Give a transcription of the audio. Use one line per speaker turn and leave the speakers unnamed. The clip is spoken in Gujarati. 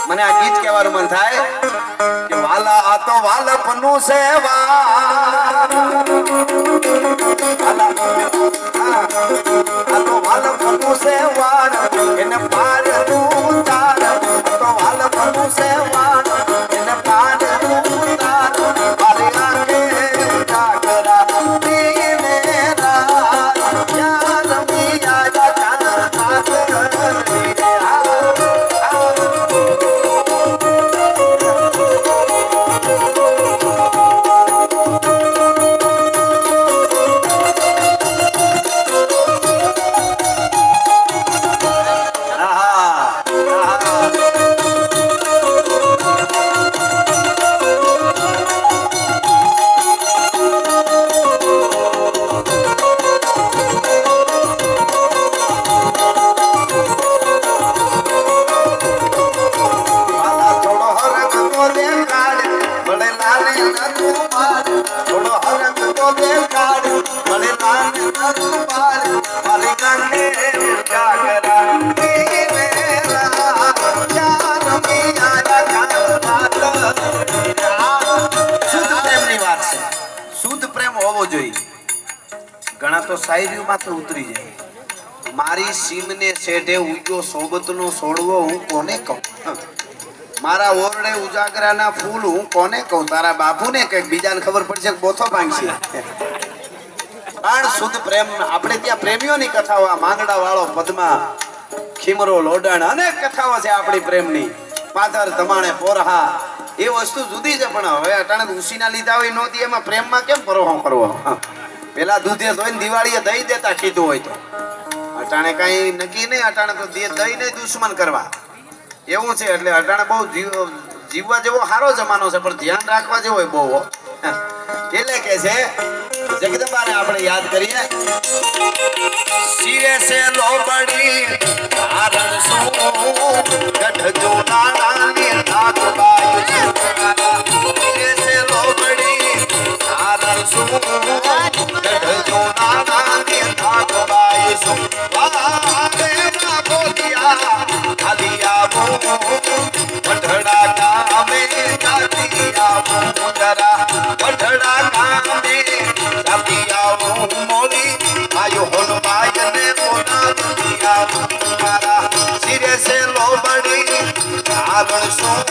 મને આ ગીત કહેવાનું મન થાય કે વાલા આ તો વાલપનું છે વાલા આ તો વાલપનું છે વાળ એને પાર તું તાર તો વાલપનું છે વાળ એને પાર તું તાર મારી આંખે જાગરા દીને રાત યાર મિયા જાગરા ઘણા તો શાયરીઓ માથે ઉતરી જાય મારી સીમને શેઢે ઉગ્યો સોબતનો સોડવો હું કોને કહું મારા ઓરડે ઉજાગરાના ફૂલ હું કોને કહું તારા બાપુને કઈક બીજાને ખબર પડશે કે બોથો ભાંગશે પણ શુદ્ધ પ્રેમ આપણે ત્યાં પ્રેમીઓની કથાઓ આ માંગડા વાળો પદ્મા ખીમરો લોડાણ અનેક કથાઓ છે આપણી પ્રેમની પાદર ધમાણે પોરહા એ વસ્તુ જુદી છે પણ હવે અટાણે ઉસીના લીધા હોય નહોતી એમાં પ્રેમમાં કેમ પરોહો કરવો પેલા દૂધે ધોઈને દિવાળીએ દહીં દેતા કીધું હોય તો અટાણે કઈ નક્કી નહીં અટાણે તો દહીં નહીં દુશ્મન કરવા એવું છે એટલે અટાણે બહુ જીવવા જેવો સારો જમાનો છે પણ ધ્યાન રાખવા જેવો હોય બહુ એટલે કે છે જગદંબાને આપણે યાદ કરીએ સિરે સે લોબડી કારણ શું ગઢ જો નાની નાક બાય સિરે સે લોબડી કારણ શું ગઢ જો નાની નાક બાય શું વારે ના બોલિયા આલિયા મો વઢડા કામે કાતિયા મુંદરા વઢડા કામે મોરી આયો હોન માયને મોના દુનિયા મારા સિરે સે લોબડી કારણ શું